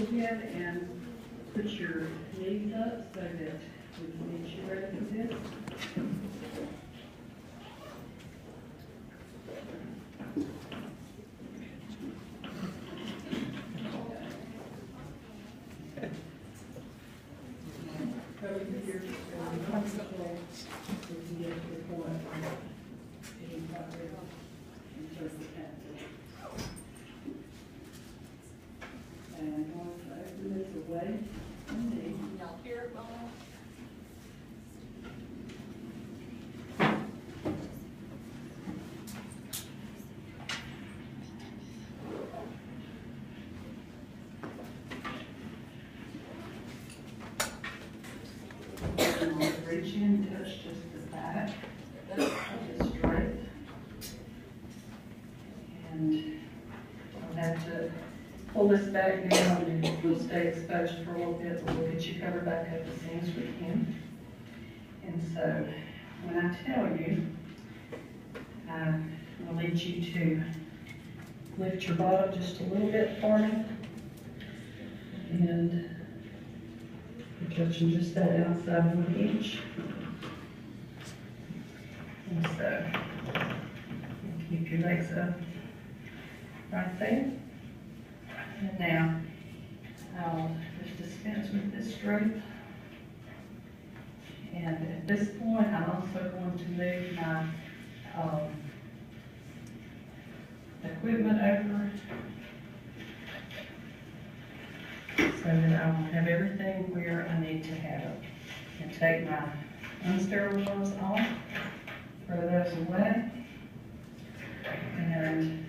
ahead and put your knees up so that we can get you ready for this. And once I open this away, Y'all hear it, Mom? reach in, touch just the back of the strip. And I'll have to pull this back down and it will stay exposed for a little bit, but we'll get you covered back up as soon as we can. And so when I tell you, I'll need you to lift your bottom just a little bit for me. And you're touching just that outside 1 inch. And so keep your legs up right there. And now I'll just dispense with this drape. And at this point, I'm also going to move my equipment over so that I will have everything where I need to have it. And take my unsterile gloves off, throw those away, and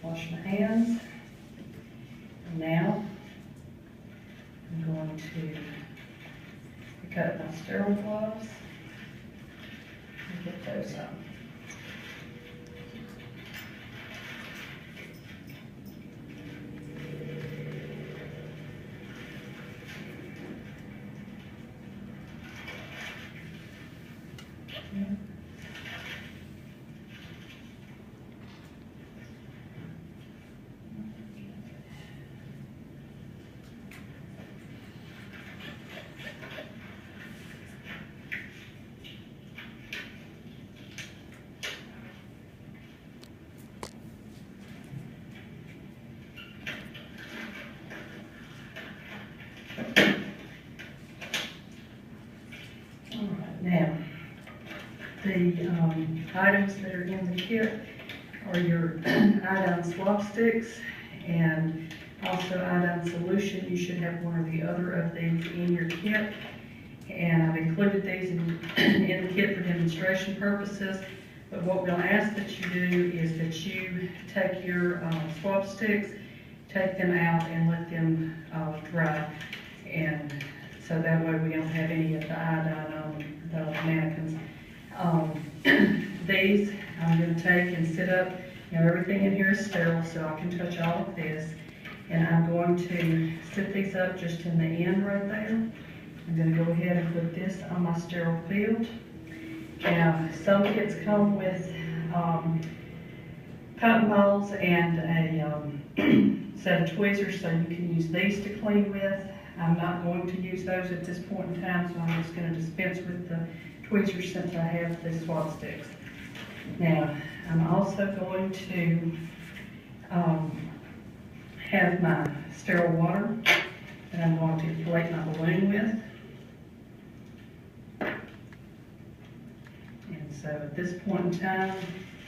wash my hands. And now I'm going to pick up my sterile gloves and get those on. Now, the items that are in the kit are your iodine swab sticks and also iodine solution. You should have one or the other of these in your kit. And I've included these in the kit for demonstration purposes. But what we'll ask that you do is that you take your swab sticks, take them out and let them dry. And so that way we don't have any of the iodine on the mannequins. These I'm going to take and sit up. You know, everything in here is sterile, so I can touch all of this. And I'm going to sit these up just in the end right there. I'm going to go ahead and put this on my sterile field. Now, some kits come with cotton balls and a set of tweezers, so you can use these to clean with. I'm not going to use those at this point in time, so I'm just going to dispense with the tweezers since I have the swab sticks. Now, I'm also going to have my sterile water that I'm going to inflate my balloon with. And so at this point in time,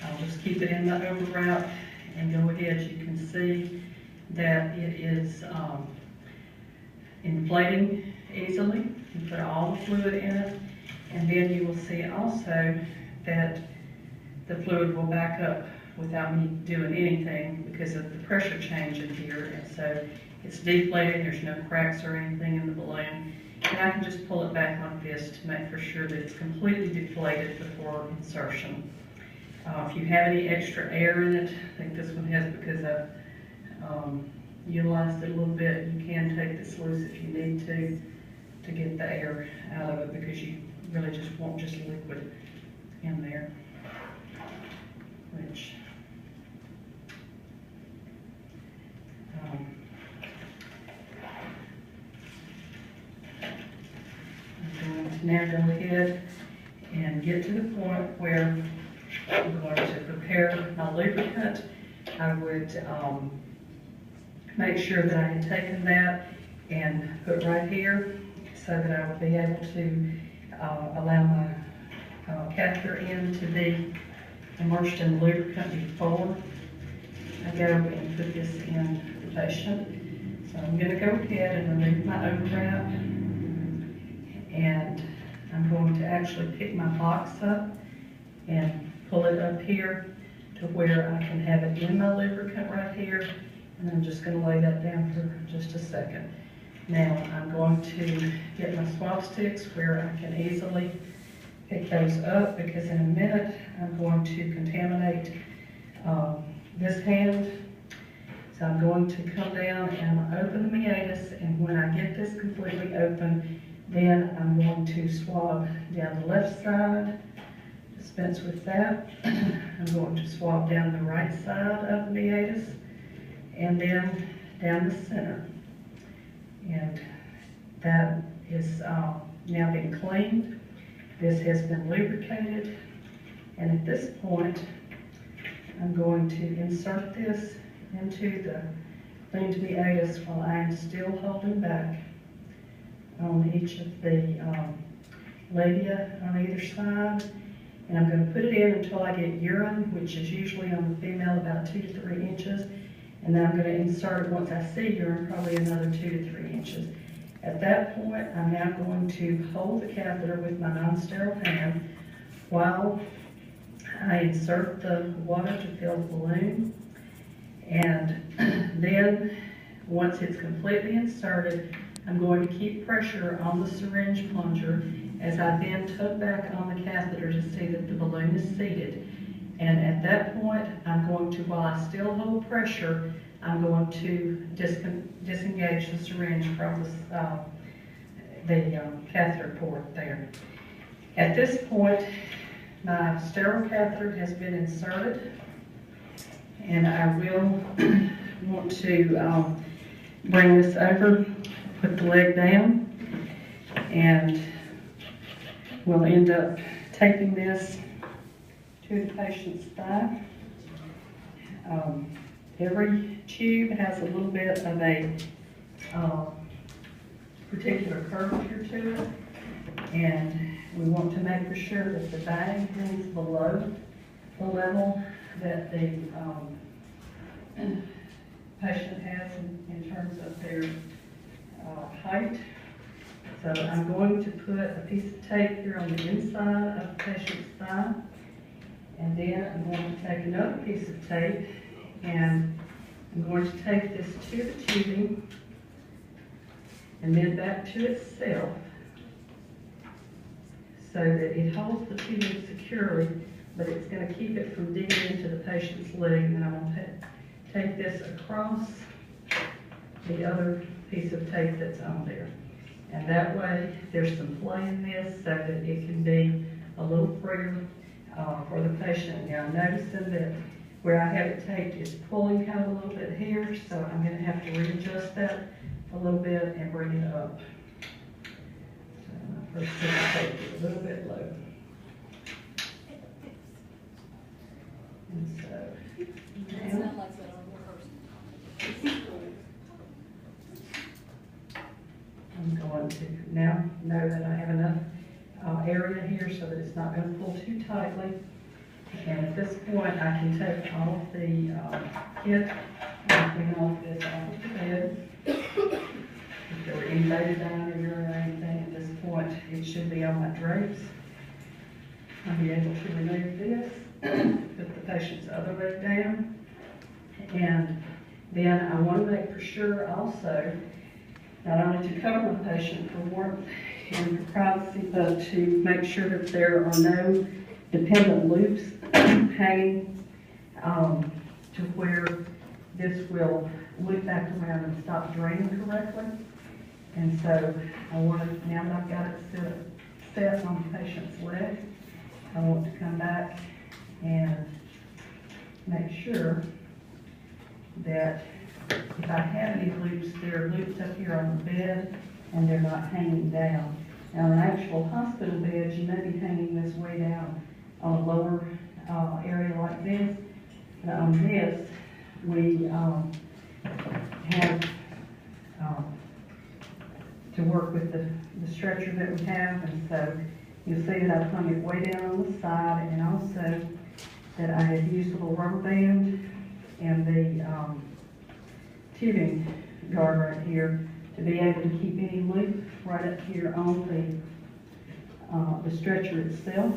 I'll just keep it in the overwrap and go ahead. You can see that it is inflating easily. You put all the fluid in it, and then you will see also that the fluid will back up without me doing anything because of the pressure change in here. And so it's deflating, there's no cracks or anything in the balloon. And I can just pull it back like this to make for sure that it's completely deflated before insertion. If you have any extra air in it, I think this one has because I've utilized it a little bit. You can take this loose if you need to get the air out of it because you really just want just liquid in there, which to now go ahead and get to the point where I'm going to prepare my lubricant. I would make sure that I had taken that and put right here so that I would be able to allow my catheter end to be immersed in the lubricant before I go and put this in the patient. So I'm going to go ahead and remove my overwrap, and I'm going to actually pick my box up and pull it up here to where I can have it in my lubricant right here. And I'm just going to lay that down for just a second. Now I'm going to get my swab sticks where I can easily pick those up, because in a minute I'm going to contaminate this hand. So I'm going to come down and open the meatus, and when I get this completely open, then I'm going to swab down the left side, dispense with that. I'm going to swab down the right side of the meatus, and then down the center. And that is now been cleaned. This has been lubricated, and at this point, I'm going to insert this into the cleaned meatus while I am still holding back on each of the labia on either side. And I'm going to put it in until I get urine, which is usually on the female about 2 to 3 inches. And then I'm going to insert it once I see urine, probably another 2 to 3 inches. At that point, I'm now going to hold the catheter with my non-sterile hand while I insert the water to fill the balloon. And then, once it's completely inserted, I'm going to keep pressure on the syringe plunger as I then tug back on the catheter to see that the balloon is seated. And at that point, I'm going to, while I still hold pressure, I'm going to disengage the syringe from the catheter port there. At this point, my sterile catheter has been inserted, and I will want to bring this over, put the leg down, and we'll end up taping this to the patient's thigh. Every tube has a little bit of a particular curvature to it, and we want to make for sure that the bag is below the level that the patient has in terms of their height. So I'm going to put a piece of tape here on the inside of the patient's thigh, and then I'm going to take another piece of tape, and I'm going to take this to the tubing and then back to itself so that it holds the tubing securely, but it's going to keep it from digging into the patient's leg. And I'm going to take this across the other piece of tape that's on there. And that way there's some play in this so that it can be a little freer for the patient. Now I'm noticing that where I have it taped is pulling kind of a little bit here, so I'm going to have to readjust that a little bit and bring it up. So my first piece of tape is a little bit low. And so It sounds like that on your person. I'm going to now know that I have enough area here so that it's not going to pull too tightly. And at this point, I can take all of the kit and clean off this off of the bed. If there were any betadine in there or anything at this point, it should be on my drapes. I'll be able to remove this, put the patient's other leg down, and then I want to make for sure also not only to cover the patient for warmth and for privacy, but to make sure that there are no dependent loops hanging to where this will loop back around and stop draining correctly. And so I want to, now that I've got it set on the patient's leg, I want to come back and make sure that if I have any loops, they're looped up here on the bed and they're not hanging down. Now, in actual hospital beds, you may be hanging this way down on a lower area like this. But on this, we have to work with the stretcher that we have, and so you'll see that I've hung it way down on the side, and also that I have used a little rubber band and the tubing guard right here to be able to keep any loop right up here on the stretcher itself.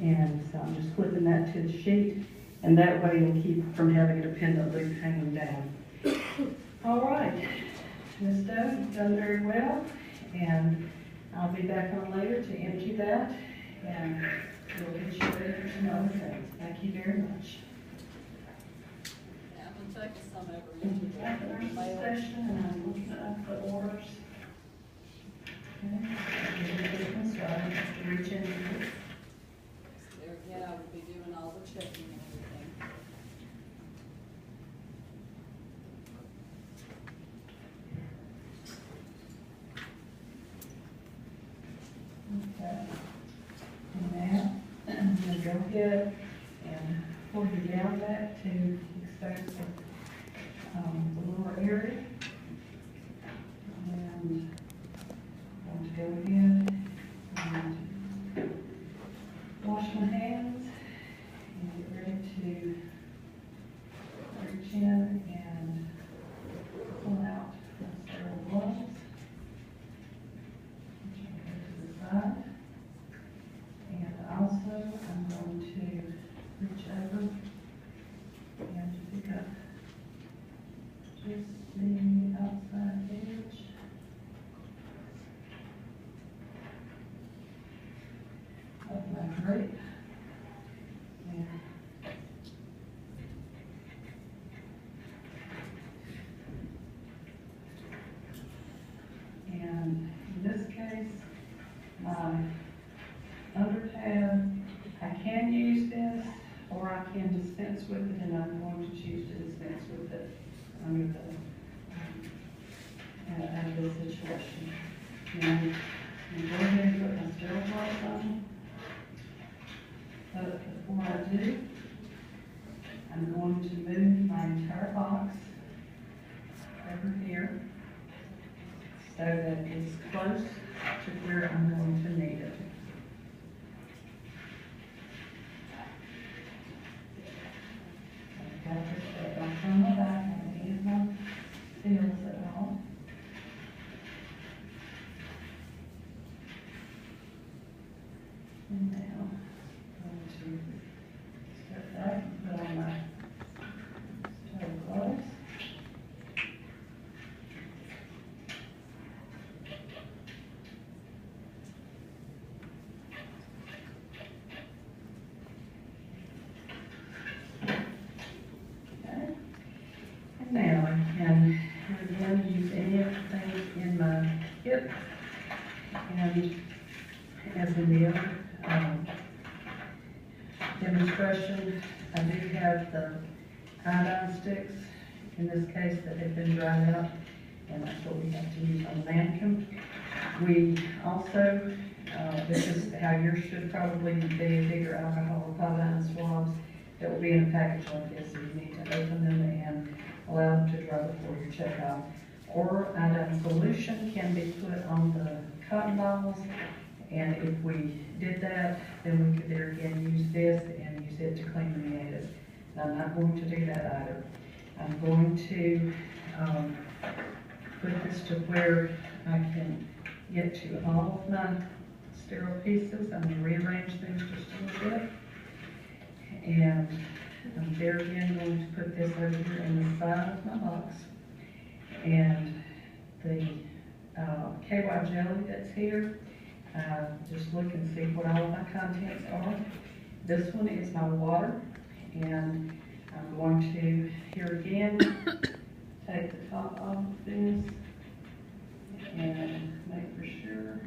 And so I'm just clipping that to the sheet, and that way it'll keep from having a dependent loop hanging down. All right, Ms. Doe, you've done very well, and I'll be back on later to empty that, and we'll get you ready for some other things. Thank you very much. Yeah, I'm taking some over Thank into you. After our mail. session, and I'm looking up the orders. Okay, so I don't have to reach in. There again, I would be doing all the checking and everything. Okay. And now, I'm going to go ahead and pull you down back to expose the lower area. And I'm going to go ahead and wash my hands and get ready to reach in and pull out my sterile gloves. To the side. And also, I'm going to reach over and pick up just the outside edge of my grape. And in this case, my under tab, I can use this, or I can dispense with it, and I'm going to choose to dispense with it under the, out of this situation. Now, I'm going ahead and put my sterile gloves on. But before I do, I'm going to move my entire box over here so that it's close to where I'm going to need it. I've got this set back on my back, I don't need my seals at all. And now, I'm going to step back and put on my sterile gloves. Now I can again use any of the things in my hip, and as in the other demonstration, I do have the iodine sticks, in this case, that have been dried out, and that's what we have to use on the mannequin. We also, this is how yours should probably be, bigger alcohol or iodine swabs that will be in a package like this, so you need to open them and allow them to dry before you check out. Or iodine solution can be put on the cotton balls, and if we did that, then we could there again use this and use it to clean the edges. And I'm not going to do that either. I'm going to put this to where I can get to all of my sterile pieces. I'm going to rearrange things just a little bit. And I'm there again going to put this over here in the side of my box. And the KY jelly that's here, just look and see what all of my contents are. This one is my water, and I'm going to, here again, take the top off of this and make for sure